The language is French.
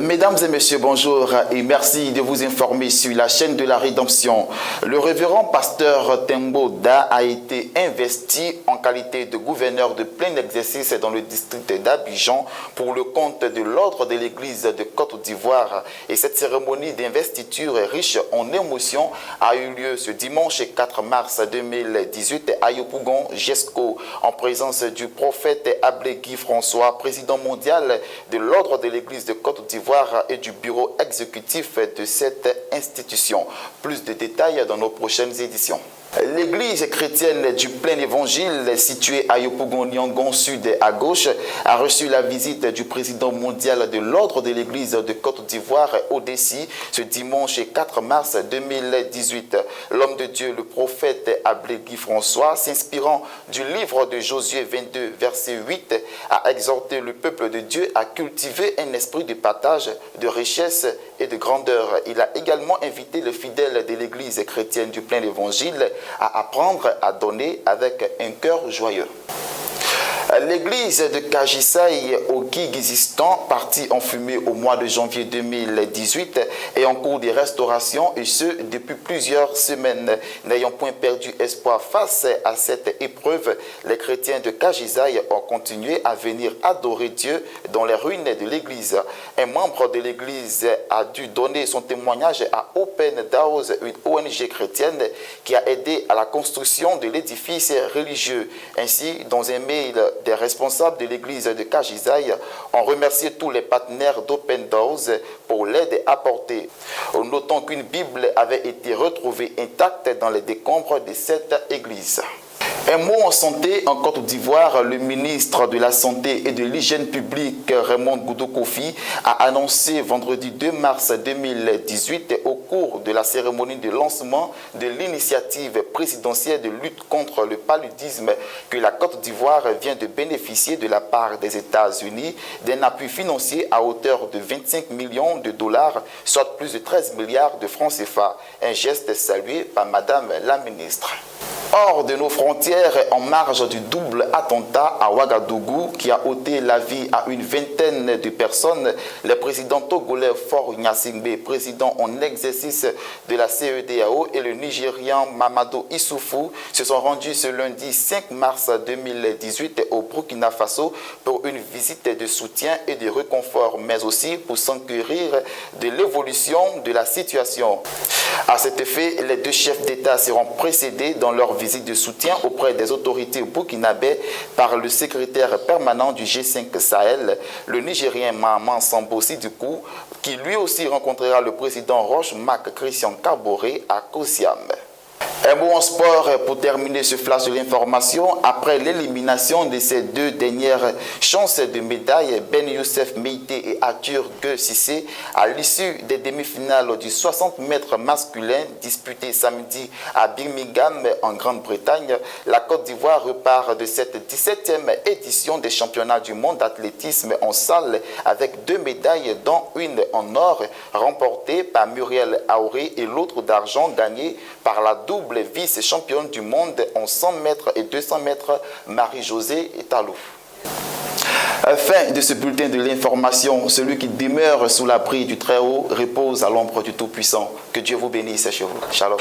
Mesdames et messieurs, bonjour et merci de vous informer sur la chaîne de la Rédemption. Le révérend pasteur Tembo Da a été investi en qualité de gouverneur de plein exercice dans le district d'Abidjan pour le compte de l'ordre de l'église de Côte d'Ivoire. Et cette cérémonie d'investiture riche en émotions a eu lieu ce dimanche 4 mars 2018 à Yopougon, Jesco, en présence du prophète Ablé Guy François, président mondial de l'ordre de l'église de Côte d'Ivoire et du bureau exécutif de cette institution. Plus de détails dans nos prochaines éditions. L'église chrétienne du plein évangile, située à Yopougon-Niangon Sud à gauche, a reçu la visite du président mondial de l'ordre de l'église de Côte d'Ivoire, ODECI, ce dimanche 4 mars 2018. L'homme de Dieu, le prophète Ablé Guy François, s'inspirant du livre de Josué 22, verset 8, a exhorté le peuple de Dieu à cultiver un esprit de partage, de richesse et de grandeur. Il a également invité les fidèles de l'église chrétienne du plein évangile à apprendre à donner avec un cœur joyeux. L'église de Kajisaï au Kirghizistan, partie en fumée au mois de janvier 2018, est en cours de restauration et ce depuis plusieurs semaines. N'ayant point perdu espoir face à cette épreuve, les chrétiens de Kajisaï ont continué à venir adorer Dieu dans les ruines de l'église. Un membre de l'église a dû donner son témoignage à Open Doors, une ONG chrétienne qui a aidé à la construction de l'édifice religieux. Ainsi, dans un mail, des responsables de l'église de Kajisaï ont remercié tous les partenaires d'Open Doors pour l'aide apportée. Notons qu'une Bible avait été retrouvée intacte dans les décombres de cette église. Un mot en santé en Côte d'Ivoire, le ministre de la Santé et de l'Hygiène publique, Raymond Goudou Kofi, a annoncé vendredi 2 mars 2018 au cours de la cérémonie de lancement de l'initiative présidentielle de lutte contre le paludisme que la Côte d'Ivoire vient de bénéficier de la part des États-Unis d'un appui financier à hauteur de 25 millions de dollars, soit plus de 13 milliards de francs CFA. Un geste salué par Madame la ministre. Hors de nos frontières, en marge du double attentat à Ouagadougou qui a ôté la vie à une vingtaine de personnes, le président togolais Faure Gnassingbé, président en exercice de la CEDEAO, et le Nigérian Mamadou Issoufou se sont rendus ce lundi 5 mars 2018 au Burkina Faso pour une visite de soutien et de réconfort, mais aussi pour s'enquérir de l'évolution de la situation. À cet effet, les deux chefs d'État seront précédés dans leur visite de soutien auprès des autorités burkinabées par le secrétaire permanent du G5 Sahel, le Nigérien Mahaman Sambo Sidibé, qui lui aussi rencontrera le président Roch Marc Christian Kaboré à Kosiam. Un mot en sport pour terminer ce flash de l'information. Après l'élimination de ces deux dernières chances de médaille, Ben Youssef Meïté et Arthur Gueux Cissé, à l'issue des demi-finales du 60 mètres masculin disputées samedi à Birmingham en Grande-Bretagne, la Côte d'Ivoire repart de cette 17e édition des championnats du monde d'athlétisme en salle avec 2 médailles, dont une en or remportée par Muriel Aouré et l'autre d'argent gagnée par la double vice-championne du monde en 100 mètres et 200 mètres, Marie-Josée Talou. Fin de ce bulletin de l'information. Celui qui demeure sous l'abri du Très-Haut repose à l'ombre du Tout-Puissant. Que Dieu vous bénisse chez vous. Shalom.